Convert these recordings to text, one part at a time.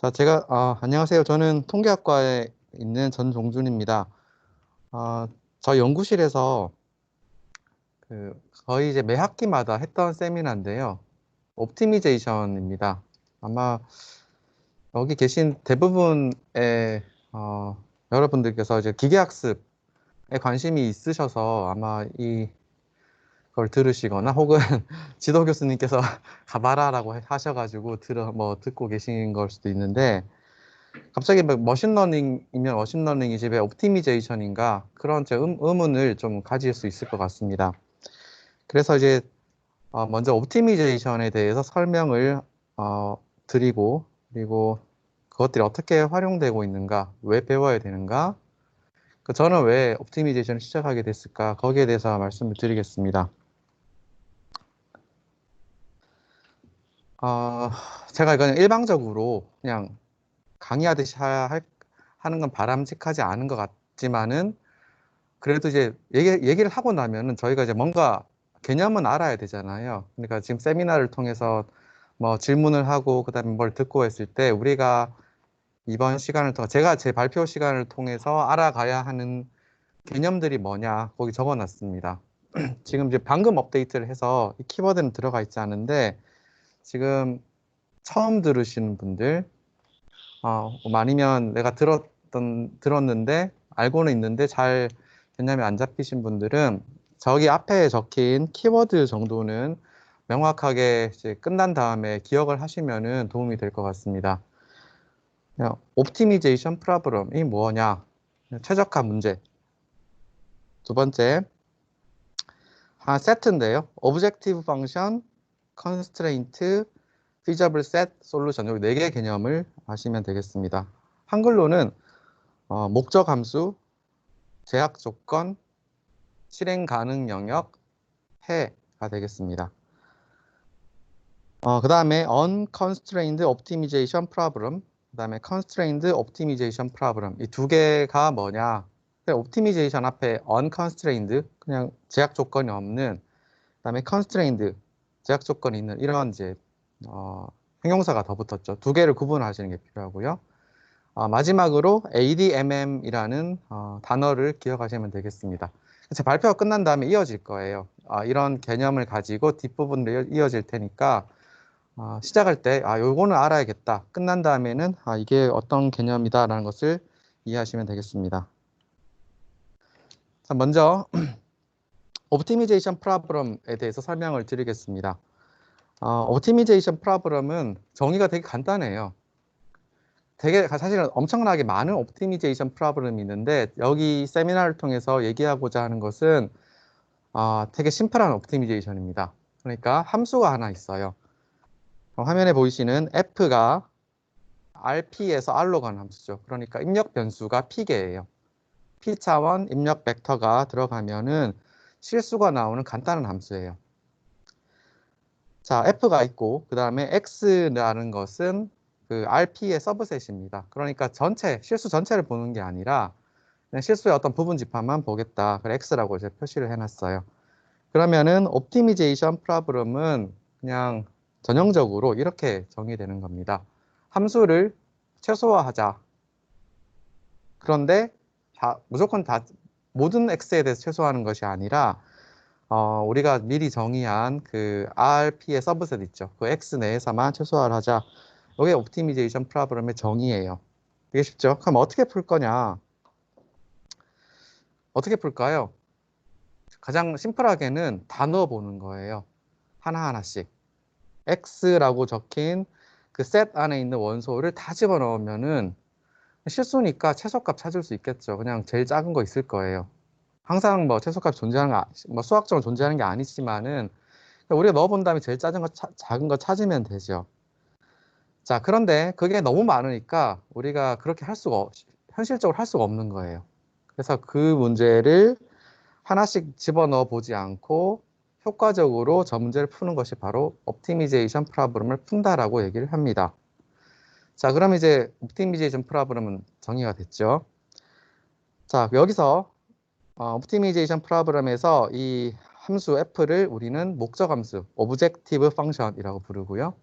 안녕하세요. 저는 통계학과에 있는 전종준입니다. 아, 저희 연구실에서 거의 이제 매 학기마다 했던 세미나인데요. 옵티미제이션입니다. 아마 여기 계신 대부분의 여러분들께서 이제 기계학습에 관심이 있으셔서 아마 이걸 들으시거나 혹은 지도 교수님께서 가봐라라고 하셔가지고 듣고 계신 걸 수도 있는데, 갑자기 뭐 머신러닝이면 머신러닝이지 왜 옵티미제이션인가, 그런 제 의문을 좀 가질 수 있을 것 같습니다. 그래서 이제 먼저 옵티미제이션에 대해서 설명을 드리고, 그리고 그것들이 어떻게 활용되고 있는가, 왜 배워야 되는가, 저는 왜 옵티미제이션을 시작하게 됐을까, 거기에 대해서 말씀을 드리겠습니다. 제가 이거는 일방적으로 그냥 강의하듯이 하는 건 바람직하지 않은 것 같지만은, 그래도 이제 얘기를 하고 나면은 저희가 이제 뭔가 개념은 알아야 되잖아요. 그러니까 지금 세미나를 통해서 뭐 질문을 하고 그다음에 뭘 듣고 했을 때, 우리가 이번 시간을 통해 제가 제 발표 시간을 통해서 알아가야 하는 개념들이 뭐냐, 거기 적어 놨습니다. 지금 이제 방금 업데이트를 해서 이 키워드는 들어가 있지 않은데, 지금 처음 들으시는 분들, 아니면 내가 들었는데 알고는 있는데 잘 개념이 안 잡히신 분들은 저기 앞에 적힌 키워드 정도는 명확하게 이제 끝난 다음에 기억을 하시면은 도움이 될 것 같습니다. 옵티미제이션 프로블럼이 뭐냐? 최적화 문제. 두 번째, 세트인데요. 오브젝티브 펑션, 컨스트레인트, 피저블 셋, 솔루션. 여기 네 개 개념을 아시면 되겠습니다. 한글로는 목적 함수, 제약 조건, 실행 가능 영역, 해가 되겠습니다. 그 다음에 unconstrained optimization problem, 그 다음에 constrained optimization problem. 이 두 개가 뭐냐? 옵티미제이션 앞에 unconstrained, 그냥 제약 조건이 없는, 그 다음에 constrained, 제약 조건이 있는, 이런 이제 형용사가 더 붙었죠. 두 개를 구분하시는 게 필요하고요. 마지막으로 ADMM이라는 단어를 기억하시면 되겠습니다. 제 발표가 끝난 다음에 이어질 거예요. 이런 개념을 가지고 뒷부분으로 이어질 테니까 시작할 때 요거는 알아야겠다. 끝난 다음에는 이게 어떤 개념이다라는 것을 이해하시면 되겠습니다. 자, 먼저 옵티미제이션 프로블럼에 대해서 설명을 드리겠습니다. 옵티미제이션 프로블럼은 정의가 되게 간단해요. 사실은 엄청나게 많은 옵티미제이션 프로블럼이 있는데, 여기 세미나를 통해서 얘기하고자 하는 것은 되게 심플한 옵티미제이션입니다. 그러니까 함수가 하나 있어요. 화면에 보이시는 f가 rp에서 r로 가는 함수죠. 그러니까 입력 변수가 p개예요. p 차원 입력 벡터가 들어가면은 실수가 나오는 간단한 함수예요. 자, f가 있고 그 다음에 x라는 것은 그 rp의 서브셋입니다. 그러니까 실수 전체를 보는 게 아니라 그냥 실수의 어떤 부분 집합만 보겠다. 그래 x라고 이제 표시를 해놨어요. 그러면은 옵티미제이션 프로블럼은 그냥 전형적으로 이렇게 정의되는 겁니다. 함수를 최소화하자. 그런데 무조건 모든 x에 대해서 최소화하는 것이 아니라 우리가 미리 정의한 그 RP의 서브셋 있죠. 그 x 내에서만 최소화를 하자. 이게 옵티미제이션 프로블럼의 정의예요. 되게 쉽죠? 그럼 어떻게 풀 거냐? 어떻게 풀까요? 가장 심플하게는 다 넣어보는 거예요. 하나하나씩. x라고 적힌 그 셋 안에 있는 원소를 다 집어넣으면은 실수니까 최소값 찾을 수 있겠죠. 그냥 제일 작은 거 있을 거예요. 항상 뭐 최소값이 존재하는 거, 뭐 수학적으로 존재하는 게 아니지만은 우리가 넣어본 다음에 제일 작은 거 찾으면 되죠. 자, 그런데 그게 너무 많으니까 우리가 그렇게 현실적으로 할 수가 없는 거예요. 그래서 그 문제를 하나씩 집어넣어 보지 않고 효과적으로 저 문제를 푸는 것이 바로 옵티미제이션 프로블럼을 푼다라고 얘기를 합니다. 자, 그럼 이제 옵티미제이션 프로블럼은 정의가 됐죠. 자, 여기서 옵티미제이션 프로블럼에서 이 함수 f를 우리는 목적 함수, 오브젝티브 펑션이라고 부르고요.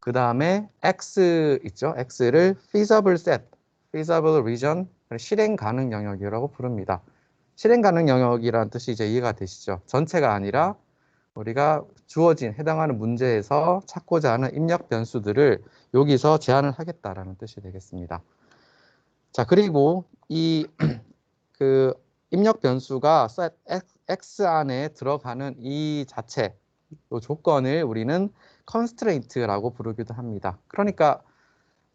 그 다음에 X 있죠? X를 feasible set, feasible region, 실행 가능 영역이라고 부릅니다. 실행 가능 영역이라는 뜻이 이제 이해가 되시죠? 전체가 아니라 우리가 주어진 해당하는 문제에서 찾고자 하는 입력 변수들을 여기서 제한을 하겠다라는 뜻이 되겠습니다. 자, 그리고 이 그 입력 변수가 set X 안에 들어가는 이 자체, 이 조건을 우리는 constraint라고 부르기도 합니다. 그러니까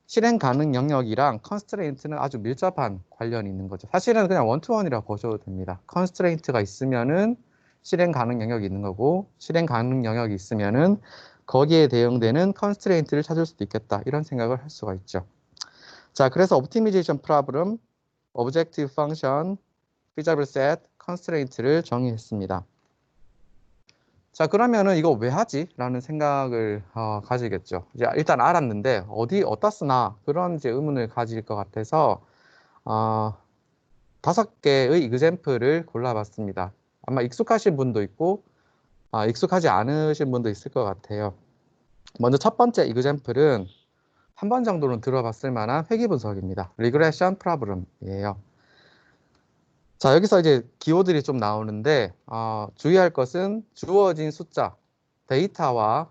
실행 가능 영역이랑 constraint는 아주 밀접한 관련이 있는 거죠. 사실은 그냥 원투원이라고 보셔도 됩니다. constraint가 있으면은 실행 가능 영역이 있는 거고, 실행 가능 영역이 있으면은 거기에 대응되는 constraint를 찾을 수도 있겠다. 이런 생각을 할 수가 있죠. 자, 그래서 optimization problem, objective function, feasible set, constraint를 정의했습니다. 자, 그러면은 이거 왜 하지? 라는 생각을 가지겠죠. 이제 일단 알았는데 어디다 쓰나 그런 이제 의문을 가질 것 같아서 5개의 example을 골라봤습니다. 아마 익숙하신 분도 있고 익숙하지 않으신 분도 있을 것 같아요. 먼저 첫 번째 example은 한 번 정도는 들어봤을 만한 회귀 분석입니다. regression problem이에요. 자, 여기서 이제 기호들이 좀 나오는데 주의할 것은 주어진 숫자, 데이터와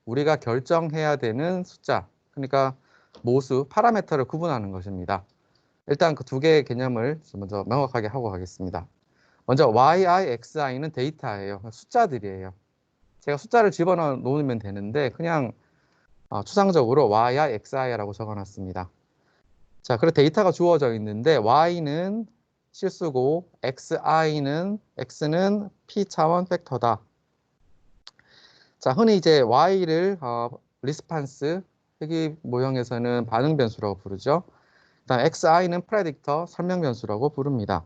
우리가 결정해야 되는 숫자, 그러니까 모수, 파라미터를 구분하는 것입니다. 일단 그 두 개의 개념을 먼저 명확하게 하고 가겠습니다. 먼저 yi, xi는 데이터예요. 숫자들이에요. 제가 숫자를 집어넣어 놓으면 되는데 그냥 추상적으로 yi, xi라고 적어놨습니다. 자, 그리고 데이터가 주어져 있는데 y는 실수고 x는 p 차원 팩터다. 자, 흔히 이제 y를 리스판스 회귀 모형에서는 반응 변수라고 부르죠. 그다음 xi는 프레딕터 설명 변수라고 부릅니다.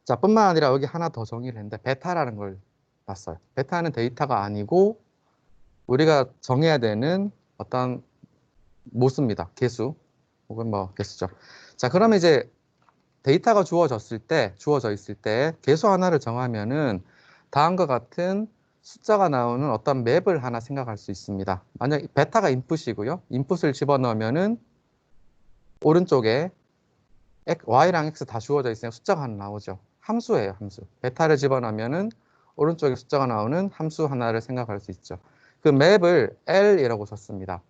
자, 뿐만 아니라 여기 하나 더 정의를 했는데 베타라는 걸 봤어요. 베타는 데이터가 아니고 우리가 정해야 되는 어떤 모수입니다. 개수 혹은 뭐 개수죠. 자, 그러면 이제 데이터가 주어져 있을 때 개수 하나를 정하면은 다음과 같은 숫자가 나오는 어떤 맵을 하나 생각할 수 있습니다. 만약 베타가 인풋이고요. 인풋을 집어넣으면은 오른쪽에 y랑 x 다 주어져 있으면 숫자가 하나 나오죠. 함수예요, 함수. 베타를 집어넣으면은 오른쪽에 숫자가 나오는 함수 하나를 생각할 수 있죠. 그 맵을 L이라고 썼습니다.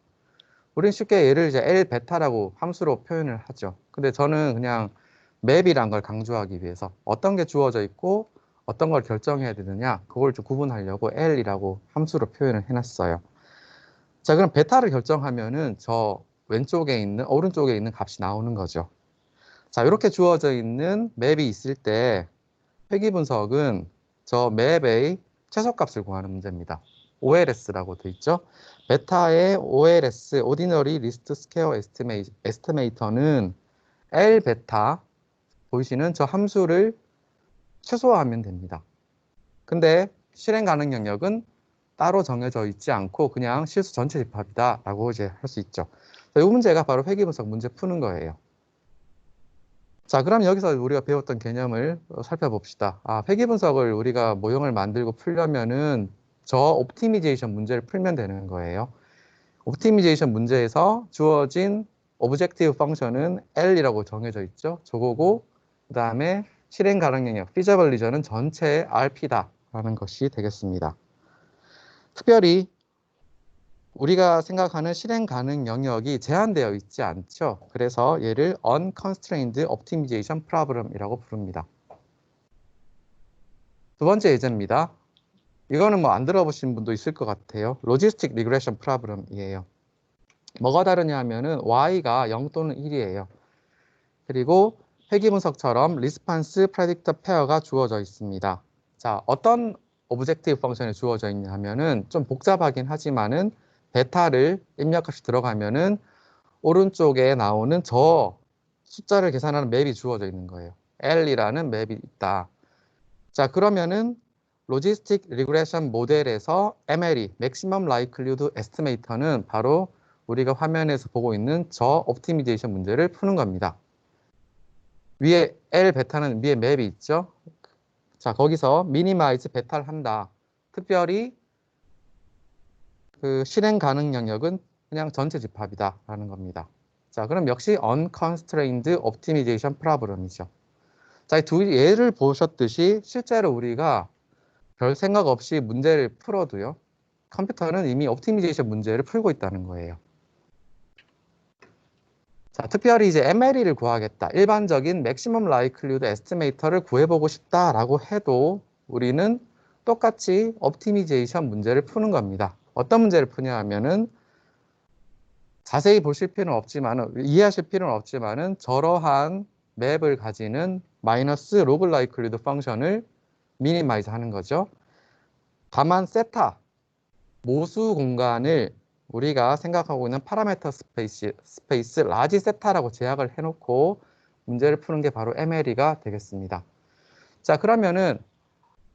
우린 쉽게 얘를 이제 L 베타라고 함수로 표현을 하죠. 근데 저는 그냥 맵이란 걸 강조하기 위해서 어떤 게 주어져 있고 어떤 걸 결정해야 되느냐 그걸 좀 구분하려고 L이라고 함수로 표현을 해놨어요. 자, 그럼 베타를 결정하면은 저 오른쪽에 있는 값이 나오는 거죠. 자, 이렇게 주어져 있는 맵이 있을 때 회귀 분석은 저 맵의 최소값을 구하는 문제입니다. OLS라고 돼 있죠. 베타의 OLS, Ordinary Least Square Estimator는 L 베타 보이시는 저 함수를 최소화하면 됩니다. 근데 실행 가능 영역은 따로 정해져 있지 않고 그냥 실수 전체 집합이다 라고 이제 할 수 있죠. 이 문제가 바로 회귀 분석 문제 푸는 거예요. 자, 그럼 여기서 우리가 배웠던 개념을 살펴봅시다. 회귀 분석을 우리가 모형을 만들고 풀려면은 저 옵티미제이션 문제를 풀면 되는 거예요. 옵티미제이션 문제에서 주어진 오브젝티브 펑션은 L이라고 정해져 있죠. 저거고 그 다음에 실행 가능 영역, feasible region은 전체의 RP다라는 것이 되겠습니다. 특별히 우리가 생각하는 실행 가능 영역이 제한되어 있지 않죠. 그래서 얘를 unconstrained optimization problem이라고 부릅니다. 두 번째 예제입니다. 이거는 뭐 안 들어보신 분도 있을 것 같아요. logistic regression problem이에요. 뭐가 다르냐 하면은 y가 0 또는 1이에요. 그리고 회귀 분석처럼 리스판스 프레딕터 페어가 주어져 있습니다. 자, 어떤 오브젝티브 펑션이 주어져 있냐 하면은 좀 복잡하긴 하지만은 베타를 입력값이 들어가면은 오른쪽에 나오는 저 숫자를 계산하는 맵이 주어져 있는 거예요. L이라는 맵이 있다. 자, 그러면은 로지스틱 리그레션 모델에서 MLE, Maximum Likelihood Estimator는 바로 우리가 화면에서 보고 있는 저 옵티미제이션 문제를 푸는 겁니다. 위에 L 베타는 위에 맵이 있죠. 자, 거기서 미니마이즈 베타를 한다. 특별히 그 실행 가능 영역은 그냥 전체 집합이다라는 겁니다. 자, 그럼 역시 unconstrained optimization problem이죠. 자, 이 두 예를 보셨듯이 실제로 우리가 별 생각 없이 문제를 풀어도요, 컴퓨터는 이미 옵티미제이션 문제를 풀고 있다는 거예요. 자, 특별히 이제 MLE를 구하겠다. 일반적인 맥시멈 라이클리후드 에스티메이터를 구해보고 싶다라고 해도 우리는 똑같이 옵티미제이션 문제를 푸는 겁니다. 어떤 문제를 푸냐 하면은 자세히 보실 필요는 없지만 이해하실 필요는 없지만은 저러한 맵을 가지는 마이너스 로그 라이클리후드 펑션을 미니마이즈 하는 거죠. 다만 세타 모수 공간을 우리가 생각하고 있는 파라메터 스페이스 라지 세타라고 제약을 해놓고 문제를 푸는 게 바로 MLE가 되겠습니다. 자, 그러면은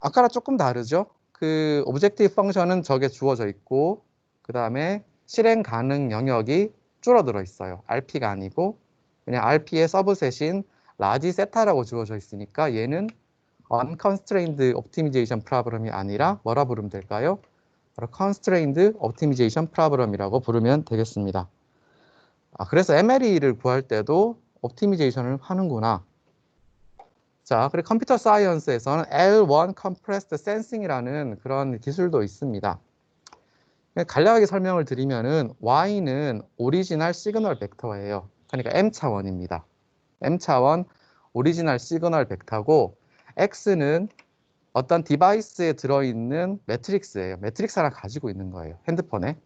아까랑 조금 다르죠? 그 오브젝티브 펑션은 저게 주어져 있고 그 다음에 실행 가능 영역이 줄어들어 있어요. RP가 아니고 그냥 RP의 서브셋인 라지 세타라고 주어져 있으니까 얘는 unconstrained optimization problem이 아니라 뭐라 부르면 될까요? 바로 constrained optimization problem이라고 부르면 되겠습니다. 그래서 MLE를 구할 때도 옵티미제이션을 하는구나. 자, 그리고 컴퓨터 사이언스에서는 L1 compressed sensing이라는 그런 기술도 있습니다. 간략하게 설명을 드리면은 Y는 오리지널 시그널 벡터예요. 그러니까 M차원입니다. M차원 오리지널 시그널 벡터고 X는 어떤 디바이스에 들어있는 매트릭스예요. 매트릭스 하나 가지고 있는 거예요. 핸드폰에.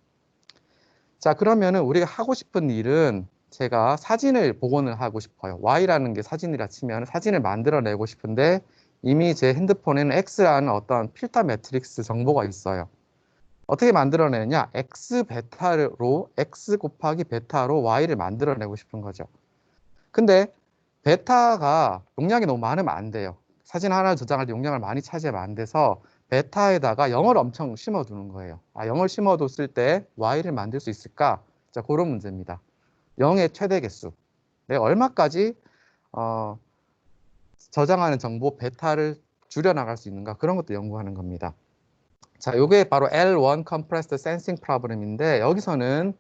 자, 그러면은 우리가 하고 싶은 일은 제가 사진을 복원을 하고 싶어요. Y라는 게 사진이라 치면 사진을 만들어내고 싶은데 이미 제 핸드폰에는 X라는 어떤 필터 매트릭스 정보가 있어요. 어떻게 만들어내느냐? X 베타로 X 곱하기 베타로 Y를 만들어내고 싶은 거죠. 근데 베타가 용량이 너무 많으면 안 돼요. 사진 하나를 저장할 때 용량을 많이 차지하면 안 돼서 베타에다가 0을 엄청 심어두는 거예요. 0을 심어뒀을 때 Y를 만들 수 있을까? 자, 그런 문제입니다. 0의 최대 개수. 내가 얼마까지 저장하는 정보 베타를 줄여나갈 수 있는가? 그런 것도 연구하는 겁니다. 자, 요게 바로 L1 Compressed Sensing Problem인데 여기서는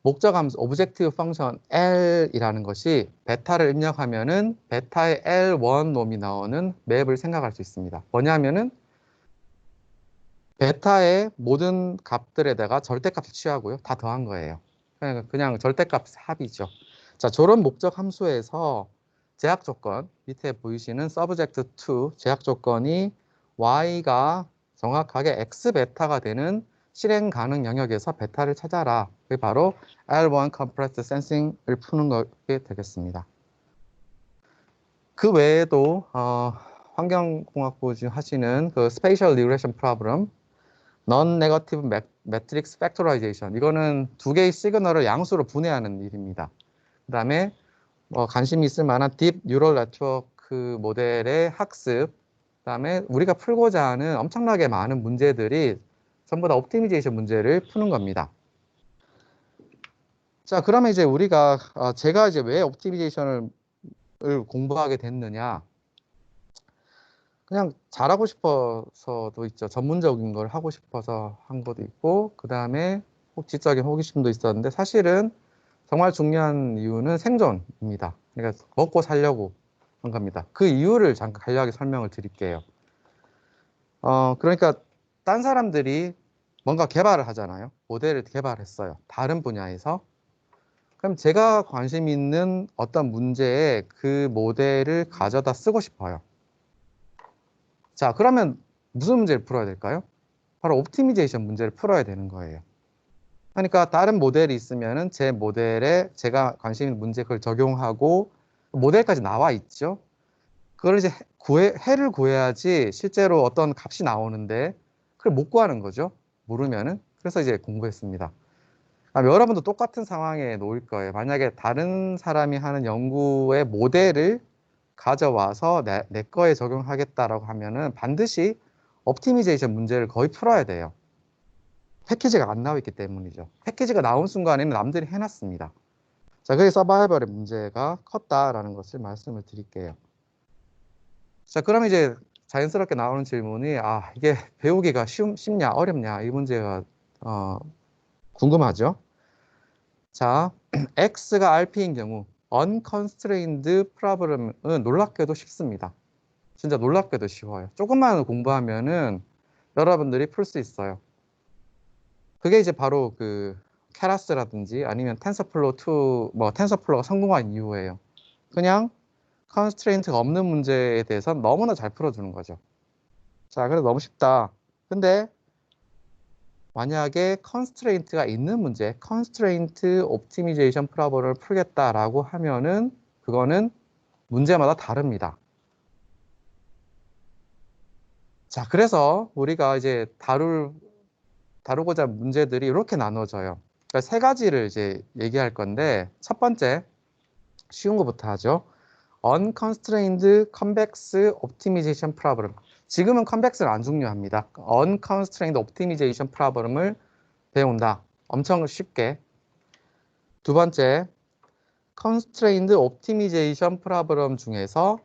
목적 함수 오브젝티브 펑션 L이라는 것이 베타를 입력하면은 베타의 L1 놈이 나오는 맵을 생각할 수 있습니다. 뭐냐면은 베타의 모든 값들에다가 절대값을 취하고요. 다 더한 거예요. 그냥 절대값 합이죠. 자, 저런 목적 함수에서 제약 조건, 밑에 보이시는 subject to 제약 조건이 y가 정확하게 x 베타가 되는 실행 가능 영역에서 베타를 찾아라. 그게 바로 L1 compressed sensing을 푸는 것이 되겠습니다. 그 외에도 환경공학부 지금 하시는 그 spatial regression problem, non-negative matrix factorization, 이거는 두 개의 시그널을 양수로 분해하는 일입니다. 그 다음에 관심이 있을 만한 딥 뉴럴 네트워크 모델의 학습, 그 다음에 우리가 풀고자 하는 엄청나게 많은 문제들이 전부 다 옵티미제이션 문제를 푸는 겁니다. 자, 그러면 이제 우리가 제가 이제 왜 옵티미제이션을 공부하게 됐느냐? 그냥 잘하고 싶어서도 있죠. 전문적인 걸 하고 싶어서 한 것도 있고, 그 다음에 지적인 호기심도 있었는데, 사실은 정말 중요한 이유는 생존입니다. 그러니까 먹고 살려고 한 겁니다. 그 이유를 잠깐 간략하게 설명을 드릴게요. 그러니까 딴 사람들이 뭔가 개발을 하잖아요. 모델을 개발했어요. 다른 분야에서. 그럼 제가 관심 있는 어떤 문제에 그 모델을 가져다 쓰고 싶어요. 자, 그러면 무슨 문제를 풀어야 될까요? 바로 옵티미제이션 문제를 풀어야 되는 거예요. 그러니까 다른 모델이 있으면은 제 모델에 제가 관심 있는 문제 그걸 적용하고 모델까지 나와 있죠. 그걸 이제 해를 구해야지 실제로 어떤 값이 나오는데 그걸 못 구하는 거죠. 모르면은. 그래서 이제 공부했습니다. 여러분도 똑같은 상황에 놓일 거예요. 만약에 다른 사람이 하는 연구의 모델을 가져와서 내 거에 적용하겠다라고 하면은 반드시 옵티미제이션 문제를 거의 풀어야 돼요. 패키지가 안 나와 있기 때문이죠. 패키지가 나온 순간에는 남들이 해놨습니다. 자, 그게 서바이벌의 문제가 컸다라는 것을 말씀을 드릴게요. 자, 그럼 이제 자연스럽게 나오는 질문이 이게 배우기가 쉽냐 어렵냐 이 문제가 궁금하죠? 자, X가 RP인 경우 unconstrained problem은 놀랍게도 쉽습니다. 진짜 놀랍게도 쉬워요. 조금만 공부하면은 여러분들이 풀 수 있어요. 그게 이제 바로 그 케라스라든지 아니면 텐서플로우 2, 뭐 텐서플로우가 성공한 이유예요. 그냥 컨스트레인트가 없는 문제에 대해서 너무나 잘 풀어주는 거죠. 자, 그래서 너무 쉽다. 근데 만약에 컨스트레인트가 있는 문제, 컨스트레인트 옵티미제이션 프로블럼을 풀겠다라고 하면은 그거는 문제마다 다릅니다. 자, 그래서 우리가 이제 다루고자 할 문제들이 이렇게 나눠져요. 그러니까 세 가지를 이제 얘기할 건데, 첫 번째, 쉬운 것부터 하죠. Unconstrained Convex Optimization Problem. 지금은 convex는 안 중요합니다. Unconstrained Optimization Problem을 배운다. 엄청 쉽게. 두 번째, Constrained Optimization Problem 중에서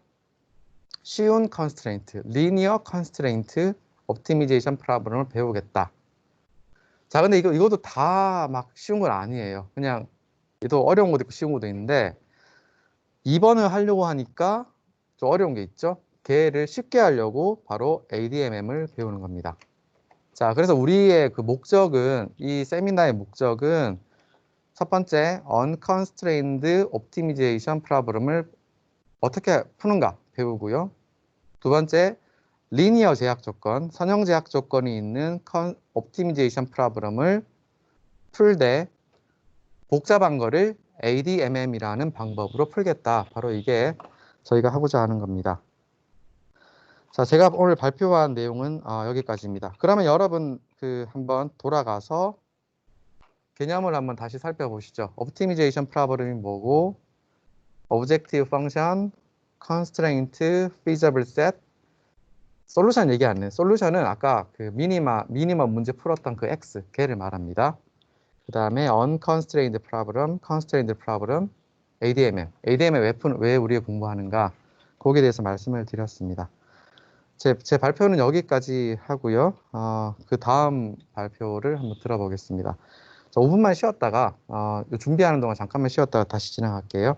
쉬운 constraint, linear constraint optimization problem을 배우겠다. 자, 근데 이것도 다 막 쉬운 건 아니에요. 그냥 또 어려운 것도 있고 쉬운 것도 있는데 2번을 하려고 하니까 좀 어려운 게 있죠. 걔를 쉽게 하려고 바로 ADMM을 배우는 겁니다. 자, 그래서 우리의 그 목적은, 이 세미나의 목적은 첫 번째, unconstrained optimization problem을 어떻게 푸는가 배우고요. 두 번째, 리니어 제약 조건, 선형 제약 조건이 있는 옵티미제이션 프로블럼을 풀되 복잡한 거를 ADMM이라는 방법으로 풀겠다. 바로 이게 저희가 하고자 하는 겁니다. 자, 제가 오늘 발표한 내용은 여기까지입니다. 그러면 여러분 한번 돌아가서 개념을 한번 다시 살펴보시죠. 옵티미제이션 프로블럼이 뭐고, objective function, constraint, feasible set, 솔루션 얘기 안 해요. 솔루션은 아까 그 미니멈 문제 풀었던 그 X, 걔를 말합니다. 그 다음에 unconstrained problem, constrained problem, ADMM. ADMM 왜 우리가 공부하는가? 거기에 대해서 말씀을 드렸습니다. 제 발표는 여기까지 하고요. 그 다음 발표를 한번 들어보겠습니다. 자, 5분만 쉬었다가 준비하는 동안 잠깐만 쉬었다가 다시 진행할게요.